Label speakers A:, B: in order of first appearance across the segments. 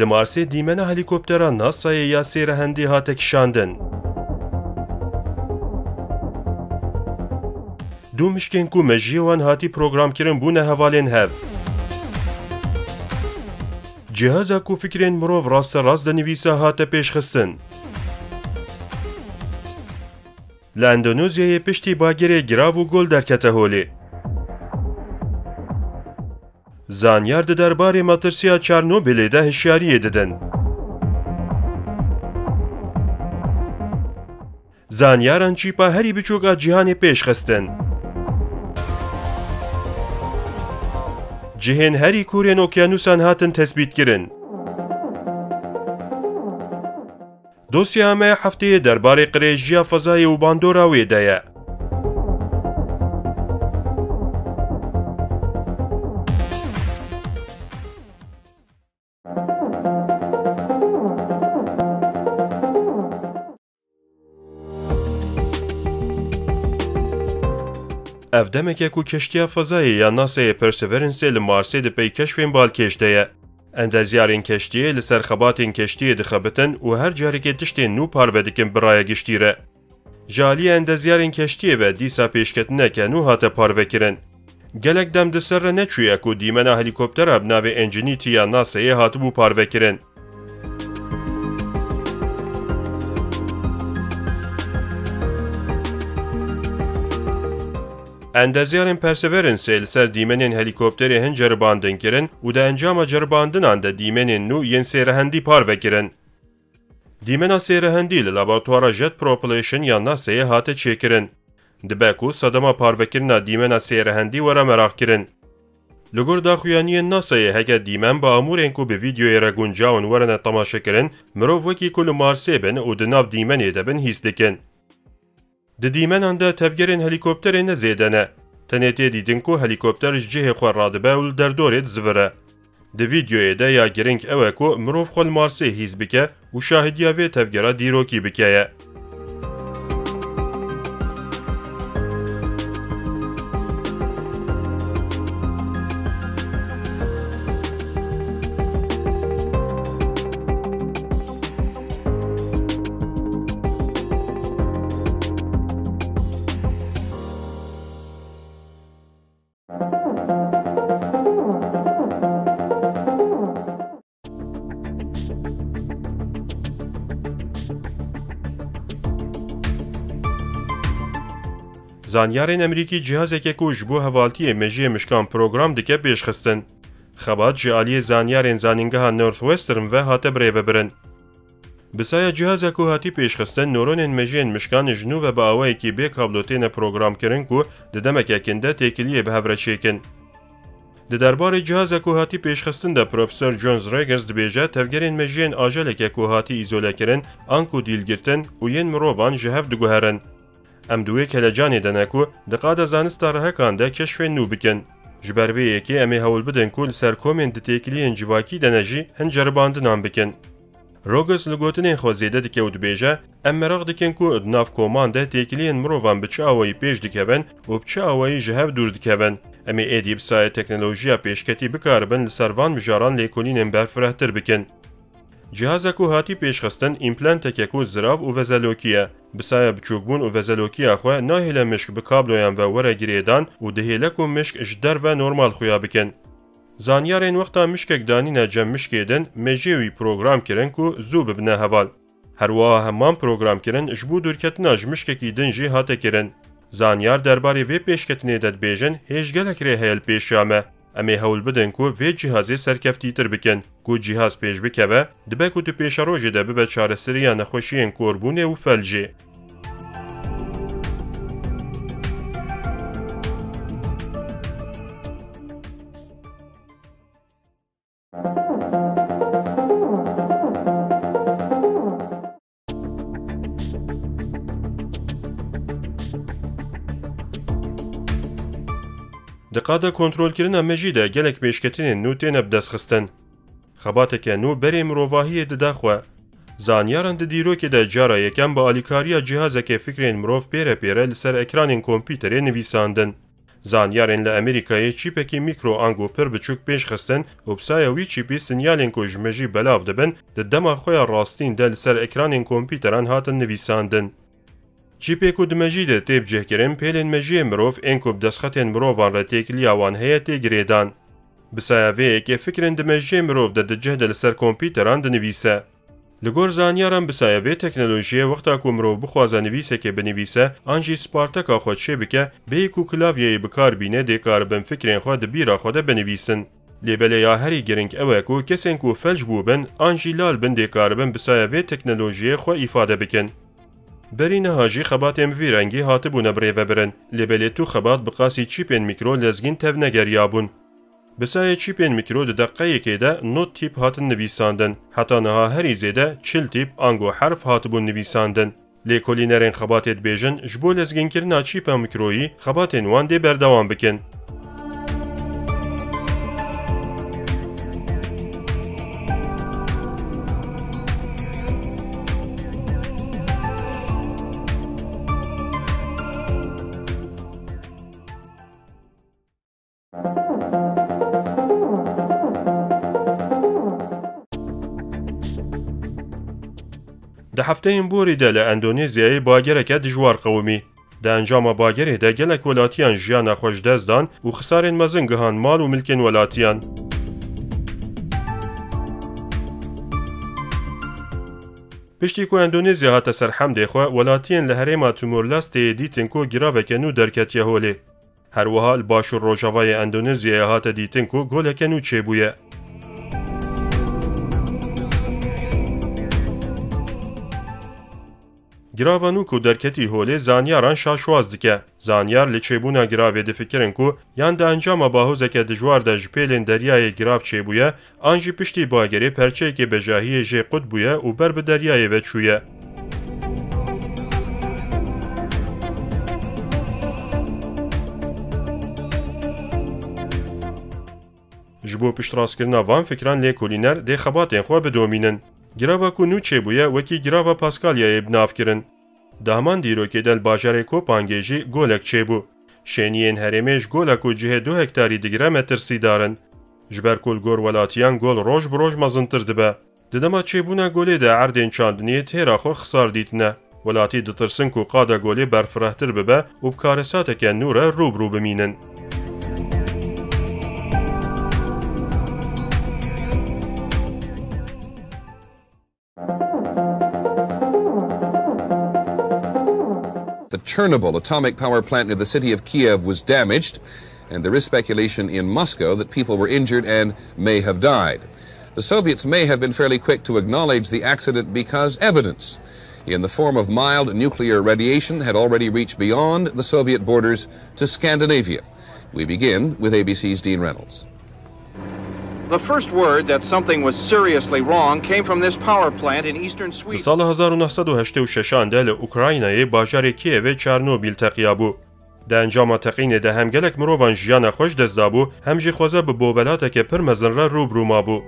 A: Li Marsê dîmena helîkoptera NASAyê ya sêrehendî hate kişandin. Du mişkên ku mejiyê wan hatî programkirin bûne hevalên hev. Cihaza ku fikrên mirov rasterast di nivîsa hate pêşxistin. Li Endonezyayê piştî bagirê girav û gol derkete holê. Zanyar di derbarê matirsiya Çernobîlê de hişyariyê didin. Zanyaran çîpa herî biçûka cîhanê pêşxistin. Cihên herî kûrên okyanusan hatin tespîtkirin. Dosya me hefteyê derbarê qirêjiya fezayê û bandora wê de ye. Ev demeke ku keştiya fezayê ya NASAyê Perseverance li Marsê di pey keşfên balkêş de ye. Endezyarên keştiyê li ser xebatên keştiyê dixebitin û her carekê tiştên nû parve dikin biraya giştî re. Ji aliyê endezyarên keştiyê ve dîsa pêşketineke nû hate parvekirin. Gelek dem di ser re neçûye ku dîmena helîkoptera bi navê Ingenuity ya NASAyê hatibû parvekirin. Endezyarên Perseverance li ser dîmenên helîkopterê hin ceribandin kirin û di encama ceribandinan de dîmenên nû yên sêrehendî parvekirin. Dîmena sêrehendî li laboratwara Jet Propulsion ya NASAyê hate çêkirin. Dibe ku sedema parvekirina dîmena sêrehendî were merakkirin. Li gor daxuyaniyên NASAyê heke dîmen bi amûrên ku bi vîdyoyê re guncawin werene temaşekirin, mirov wekî ku li Marsê bin û di nav dîmenê de bin hîs dikin. Di dîmenan de tevgerên helîkopterê ne zêde ne. Tenê tê dîtin ku helîkopter ji cihê xwe radibe û li derdorê dizivire. Di vîdyoyê de ya girîng ew e ku mirov xwe li Marsê hîs bike û şahidiya vê tevgera dîrokî bike ye. Zanyarên Emerîkî cihazeke ku ji bo hevaltiyê mejiyê mişkan program dike pêşxistin. Xebat ji aliyê zanyarên zanîngeha Northwestern ve hate birêvebirin. Bi saya cihaza ku hatî pêşxistin, nöronên mejiyên mişkan ji nû ve bi awayekî bê kablo têne programkirin ku di demekekîn de têkiliyê bi hev re çêkin. Di derbarê cihaza ku hatî pêşxistin de Profesör John Zregers dibêje tevgerên mejiyên ajeleke ku hatî îzolekirin, an ku dîlgirtin û yên mirovan ji hev diguherin. Em duê kelecanê de ne ku di qada zanista rehekan de keşfên nû bikin. Ji ber vê yekê em ê hewl bidin ku li ser komên di têkiliyên civakî de ne jî hin ceribandinan bikin. Rogers li gotinên xwe zêde dike û dibêje, em merak dikin ku di nav koman de têkiliyên mirovan bi çi awayî pêş dikevin û bi çi awayî ji hev dûr dikevin. Em ê êdî bi sayê teknolojiya pêşketî bikaribin li ser van mijaran lêkolînên berfirehtir bikin. Cihaza ku hatî pêşxistin împlanteke ku zirav û vezelokî ye. Bi saya biçûkbûn û vezelokiya xwe nahêle mişk bi kabloyan ve were girêdan û dihêle ku mişk ji derve normal xuya bikin. Zanyarên wexta mişkek danîne cem mişkê din, mejiyê wî program kirin ku zû bibine heval. Herwiha heman program kirin ji bo dûrketina ji mişkekî din jî hate kirin. Zanyar derbarê vê pêşketinê de dibêjin hêj gelek rê heye li pêşiya me. Em ê hewl bidin ku vê cihazê serkeftîtir bikin. Ku cihaz pêş bikeve, dibe ku tu pêşerojê de bibe çaresiriya nexweşiyên korbûnê û felcê. Di qada kontrolkirina me jî de gelek pêşketinên nû têne bidestxistin. Xebateke nû berê mirovahiyê dida xwe. Zanyaran di dîrokê de cara yekem bi alîkariya cihazeke fikrên mirov pêre pêre li ser ekranên kompîterê nivîsandin. زانیارên li Amerîkayê çîpekî mîkro ango pir biçûk pêş xistin û pisaya wî çîpî sinyalên ku ji me jî belav dibin di dema xwe ya rastîn de li ser ekranên kompîteran hatin nivîsandin. Çîpê ku di mejî de tê bicihkirin pêlên mejiyê mirov ên ku bi destxetên mirovan re têkiliya wan heye tê girêdan. Bisaya vê yekê fikrên di mejiyê mirov de dicih de li ser kompîteran dinivîse. Li gor zanyaran bisaya vê teknolojiyê wexta ku mirov bixwaze nivîsekê binivîse an jî sparteka xwe çê bike bêyî ku klavyeyê bikar bîne dê karibin fikrên xwe di bîra xwe de binivîsin. Lêbele ya herî giring ew e ku kesên ku felç bûbin an jî lal bin dê karibin bisaya vê teknolojiyê xwe îfade bikin. Berî niha jî xebatên vî rengî hatibûne birêvebirin. Lêbelê tû xebat bi qasî çîpên mîkro lezgîn tevnegeriyabûn. Bisayê çîpên mîkro di deqeyekê de not tîp hatin nivîsandin. Heta niha herî zêde çil tîp ango herf hatibûn nivîsandin. Lêkolînerên xebatê dibêjin ji bo lezgînkirina çîpa mîkroyî xebatên wan dê berdewam bikin. Di hefteyên borî de li Endonezyayê bagereke dijwar qewimî. Di encama bagerê de gelek welatiyan jiyana xwe ji dest dan û xisarên mezin gihan mal û milkên welatiyan. Piştî ku Endonezya hate ser hemdê xwe, welatiyên li Herêma Timor-Lestê dîtin ku giraveke nû derketiye holê. Her wiha li başûr Rojavayê Endonezyayê hate dîtin ku goleke nû çêbûye. Girava nû ku derketî holê zanyaran şaşwaz dike. Zanyar li çêbûna giravê difikirin ku yan di encama bahozeke dijwar de ji pêlên deryayê girav çêbûye, an jî piştî bagerê perçeyekê bejahiyê jê qut bûye û ber bi deryayê ve çûye. Ji bo piştrastkirina van fikran lêkolîner dê xebatên xwe bidomînin. Girava ku nû çêbûye wekî girava Paskalyayê binavkirin. Di heman dîrokê de li bajarê Kopangê jî golek çêbû. Şêniyên herêmê ji gola ku cihê 2 hektarî digire metirsî darin. Ji ber ku li gor welatiyan gol roj bi roj mezintir dibe. Di dema çêbûna golê de erdên çandiniyê têra xwe xisar dîtine. Welatî ditirsin ku qada golê berfirehtir bibe û bi karesateke nû re rûbrû bimînin.
B: The Chernobyl atomic power plant near the city of Kiev was damaged, and there is speculation in Moscow that people were injured and may have died. The Soviets may have been fairly quick to acknowledge the accident because evidence in the form of mild nuclear radiation had already reached beyond the Soviet borders to Scandinavia. We begin with ABC's Dean Reynolds.
C: The first word that something was seriously wrong came from this power plant in eastern
A: Li
C: Sweden.
A: sala 1986 de li Ukraynayê bajarê Kievê Çernobîl teqiya bû. Di encama teqînê de hem gelek mirovan jiyana xwe ji dest dabû, hem jî xweze bi bobelateke pir mezin re rûbrû mabû.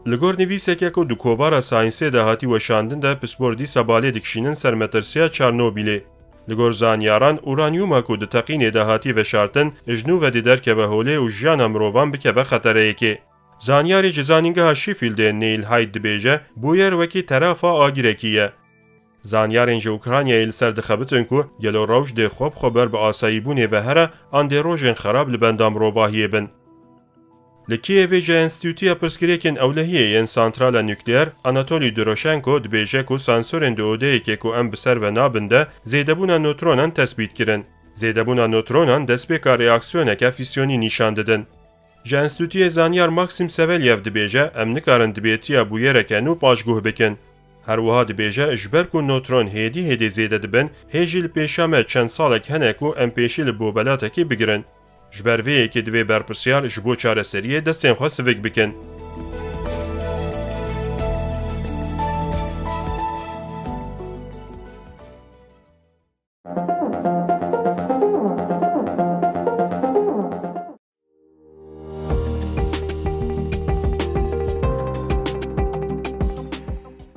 A: Li gor nivîseke ku di kovara sayînsê de hatî weşandin de pisporî sebalê dikişînin ser metirsiya Çernobîlê. Li gor zanyaran uranyuma ku di teqînê de hatî veşartin ji nû vedî derkeve holê û jiyana mirovan bikeve xetereyekê. Zanyarê ji zanîngeha Sheffieldê Neil Hyde dibêje bu yer wekî terafa agîrekî ye. Zanyarên ji Ukraynayê li ser dixebitin ku gelo rewş dê xwe bixweber bi asayîbûnê ve here an dê rojên xerab li benda mirovahiyê bin. Li Kievê ji Enstîtûya Pirsgirêkên Ewlehiyê yên santrala nukleer Anatolî Doroshenko dibêje ku sansorên di odeyekê ku em bi ser ve nabin de zêdebûna nötronan tespît kirin. Zêdebûna nötronan destpêka reaksiyoneke fîsyonî nîşan didin. Ji Enstîtûyê zanyar Maxim Sevelyev dibêje em nikarin dibêtiya bûyereke nû paşguh bikin. Her wiha dibêje ji ber ku nötron hêdî zêde dibin, hê jî li pêşa me çend salek hene ku em pêşî li bobelatekê bigirin. Ji ber vê yekê divê berpirsiyar ji bo çareseriyê destên xwe sivik bikin.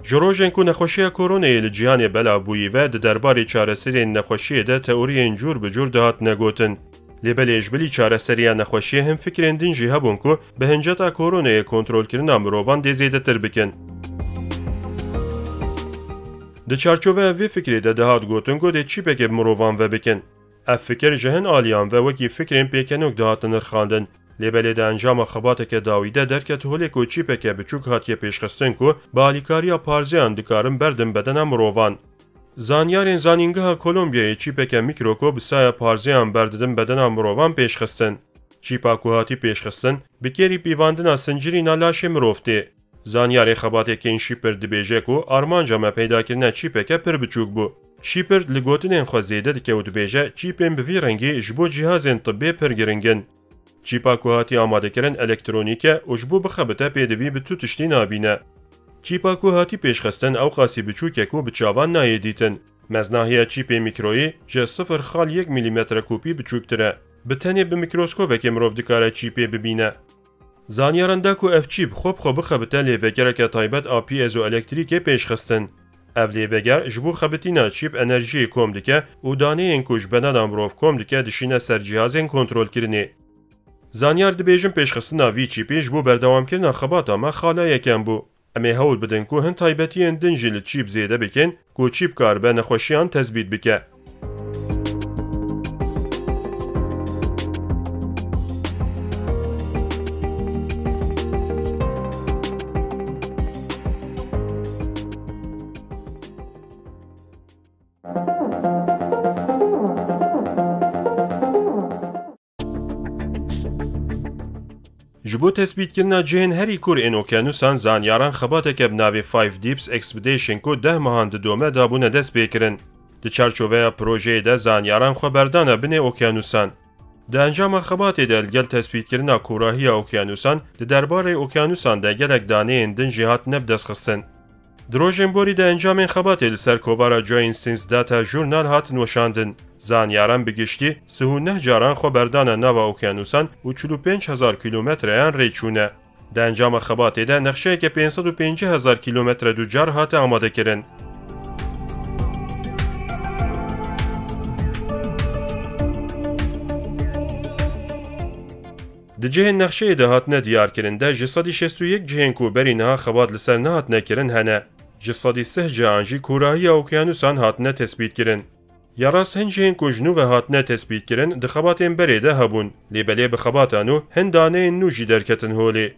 A: جروژن کو نخوشی کرونا ل جهان بلا بوی و د دربار چارەسەری نخوشی ده تئوری جور به جور دهات نگوتن لبلیج بلی چارەسەری نخوشی هم فکرندین جی هبون کو به هنجتا کرونا کنترل کردن مروان د زیاده تر بکن د چارچوبه وی فکری ده دهات گوتن کو د چی پک مروان و بکن اف فکر جهن آلیان و وکی فکرین پیکنوک دهات نرخاندن لبلی ده انجام خبات که داویده درکت هولی کو چی پک بچوک هاتیه پیشخستن کو با الیکاریا پارزیان دکارن بردن بدن مروان زانیارین زانینگه کولومبیای چی پک میکروکو بسای پارزیان بردن بدن مروان پیشخستن چیپا کو هاتی پیشخستن بکری پیواندن سنجری نالاش مروفتی زانیاری خباتی که این شیپر دبیجه کو آرمانجا ما پیدا کردن چی پک پر بچوک بو شیپر لگوتنین خوزیده دکه و دبیجه چیپن بوی رنگی جبو جهازین طبی پر گرنگن چیپا کو هاتی آماده کردن الکترونیکه و جبو بخبته پیدوی به تو تشتی نابینه چیپا کو هاتی پیشخستن او خاصی بچوکه کو بچاوان نایدیتن مزناهی چیپ میکرویی جه 0.1 میلیمتر کوپی بچوکتره بتنی به میکروسکوپ که مروف دکاره چیپی ببینه زانیارنده کو اف چیپ خوب بخبته لیوگره که تایبت آپی ازو الکتریکی پیشخستن اف لیوگر جبو خبتینا چیپ انرژی کوم دکه و دانه این کوش بنادم مروف کوم دکه دشینه سر جهازین کنترل کرنی زانیار دبیجن پیشخستنا وی چیپی جبو بردوام کردن خبات اما خاله یکم بو امی هول بدن کو هن تایبتی دنجل چیپ زیده بکن کو چیپ کار به نخوشیان تثبیت بکه جبو تثبیت کردن جهن هری کور این اوکیانوسان زانیاران خباته که بناوی 5 دیپس اکسپیدیشن کو 10 ماهان دومه دابونه دست بیکرن د چارچوبه پروژه ده زانیاران خبردانه بنه اوکیانوسان د انجام خباته ده الگل تثبیت کردن کوراهی اوکیانوسان د درباره اوکیانوسان ده گلک دانه اندن جهات نب دست خستن دروژن بوری ده انجام خباته لسر کوبارا جوینسینز داتا جورنال هات نوشاندن زانیاران بگشتی 39 جاران خبردانه نوا اوکیانوسان و 45,000 کیلومتر این ریچونه. ده انجام خباته ده نقشه که 550,000 کیلومتر دو جار هات آماده کرن. ده جهن نقشه ده هات ندیار کرن ده جسادی 61 جهن کو بری نه خبات لسر نه هات نکرن هنه. جسادی 3 جهانجی کوراهی اوکیانوسان هات نه تثبیت کرن. یاراس هنجین کوجنو و هاتنه تثبیت کرن دخباتین بریده هبون لیبلی بخباتانو هندانه نوجی درکتن هولی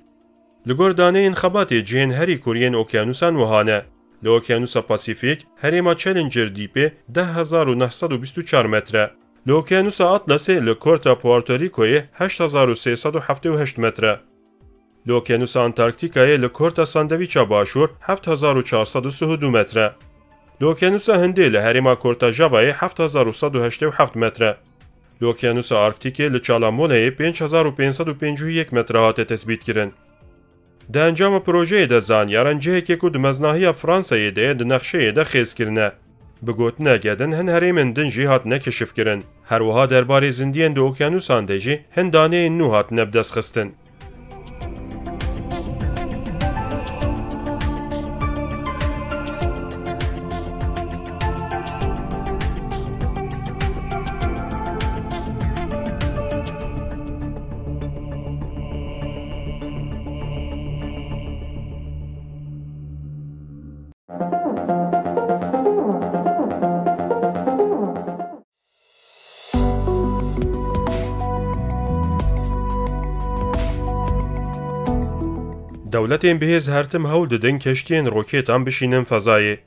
A: لگور دانه این خباتی جهن هری کورین اوکیانوسان وهانه لوکیانوسا پاسیفیک هریما چلنجر دیپی 10,924 متره لوکیانوسا اطلسی لکورتا پوارتوریکوی 8,378 متره لوکیانوسا انتارکتیکای لکورتا ساندویچا باشور 7,432 متره لوکیانوسا هندی لهریما کورتا جاوای 7,187 متره. لوکیانوسا آرکتیکی لچالامونای 5,551 متره هات تثبیت کرن. ده انجام پروژه ده زانیاران جهه که کود مزناهی فرانسایی ده نقشه ده خیز کرنه. بگوتنه گدن هن هریمن دن جی هات نکشف کرن. هر وها درباره زندین ده اوکیانوسان ده جی هندانه نو هات نبدس خستن. دولتین بهز هرتم هول ددن کشتین روکیتان بشینن فضایی.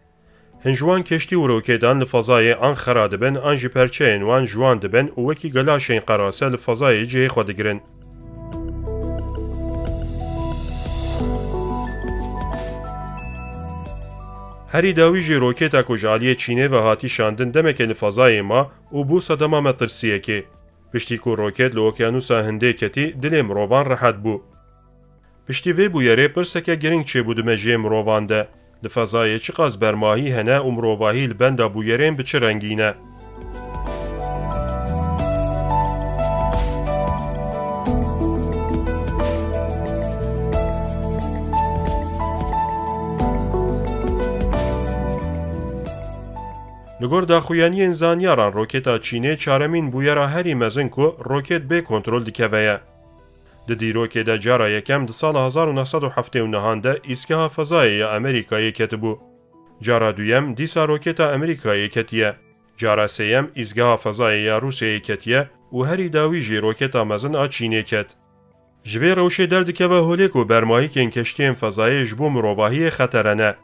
A: هنجوان کشتی و روکیتان لفضایی آن خراد بن آن جپرچین وان جوان دبن و وکی گلاشین قراسه لفضایی جه خود گرن. هری داویجی روکیتا کجالیه چینه و هاتی شاندن دمک لفضایی ما و بو صدما مترسیه که. پشتی کو روکیت لوکیانوسا هنده کتی دل مروان راحت بو. پشتی وی بویره پرسکه گرنگ چه بود مجیه مروانده. لفضایی چی قاز برماهی هنه و مروواهی لبنده بویرین بچه رنگینه. لگور داخویانیین زانیاران روکتا چینê çaremîn bûyera herî mezin ku roket bê kontrol dikeveye. Di dîrokê de cara yekem di sala 1979 de îsgeha fezayê ya Amerîkayê ketibû. Cara duyem dîsa roketa Amerîkayê ketiye. Cara sêyem îsgeha fezayê ya Rûsyayê ketiye û herî dawî jî roketa mezin a Çînê ket. Ji vê rewşê derdikeve holê ku bermahîkên keştiyên fezayê ji bo mirovahiyê xetere ne.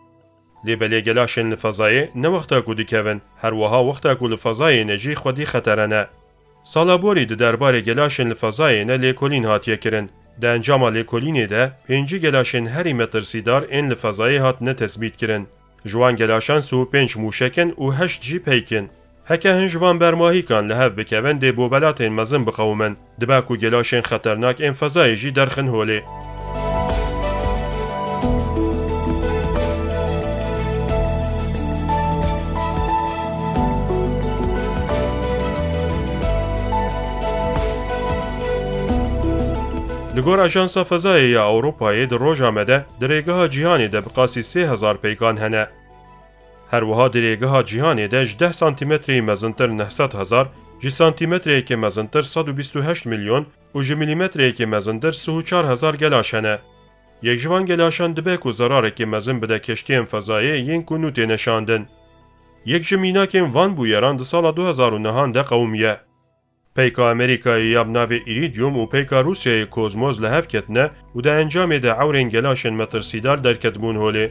A: Lêbelê gelaşên li fezayê ne wexta ku dikevin, her wiha wexta ku li fezayê ne jî xwedî xetere ne. Sala borî di derbarê gelaşên li fezayê ne lêkolîn hatiye kirin. Di encama lêkolînê de 5 gelaşên herî metirsîdar ên li fezayê hatine tespît kirin. Ji wan gelaşan 35 mûşekin û 8 jî peykin. Heke hin ji van bermahîkan li hev bikevin dê bo belatên mezin biqewmin. Dibe ku gelaşên xeternak ên fezayê jî derxin holê. Li gor Ajansa Fezayê ya Ewropayê di roja me de dirêgeha cîhanê de bi qasî 3000 peykan hene. Her wiha dirêgeha cîhanê de ji 10 santimetreyê mezintir 900,000, ji santimetreyekê mezintir 128 milyon û ji milîmetreyekê mezintir 34,000 gelaş hene. Yek ji van gelaşan dibe ku zerarekê mezin bide keştiyên fezayê yên ku nû tê neşandin. Yek ji mînakên van bûyeran di sala 2009 de qewmiye. Peyka Amerîkayê ya navê Iridium û peyka Rûsyayê Kozmos li hev ketine û di encamê de ewrên gelaşên metirsîdar derketibûn holê.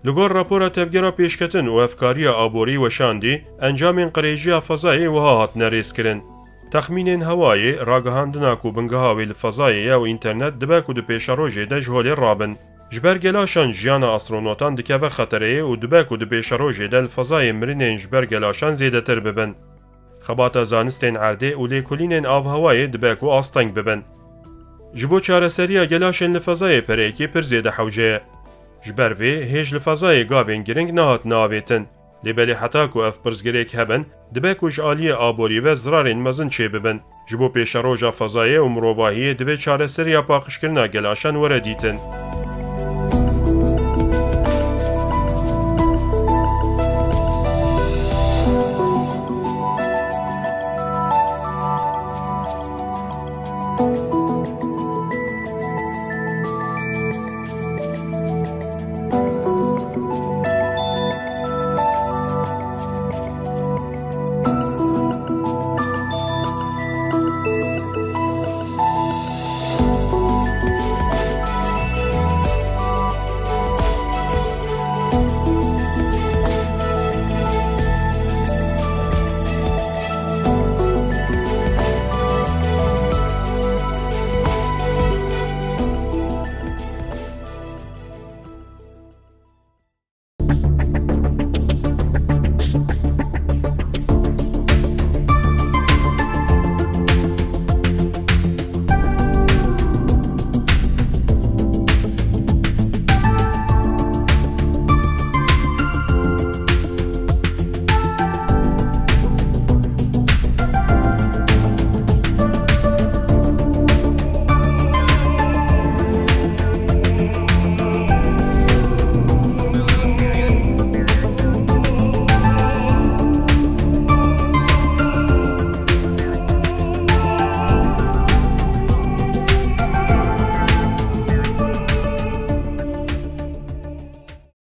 A: Li gor rapora tevgera pêşketin û efkariya aborî weşandî, encamên qirêjiya fezayê wiha hatine rêzkirin. Texmînên hewayê ragihandina ku bingeha wê li fezayê ya û înternet dibe ku di pêşerojê de ji holê rabin. Ji ber gelaşan jiyana astronotan dikeve xetereyê û dibe ku di pêşerojê de li fezayê mirinên ji ber gelaşan zêdetir bibin. Xebata zanistên erdê û lêkolînên avhewayê dibe ku asteng bibin. Ji bo çareseriya gelaşên li fezayê perekî pir zêde hewce ye. Ji ber vê hêj li fezayê gavên giring nehatine avêtin. Lêbelê heta ku ev pirsgirêk hebin, dibe ku ji aliyê aborî ve zirarên mezin çê bibin. Ji bo pêşeroja fezayê û mirovahiyê divê çareseriya paqijkirina gelaşan were dîtin.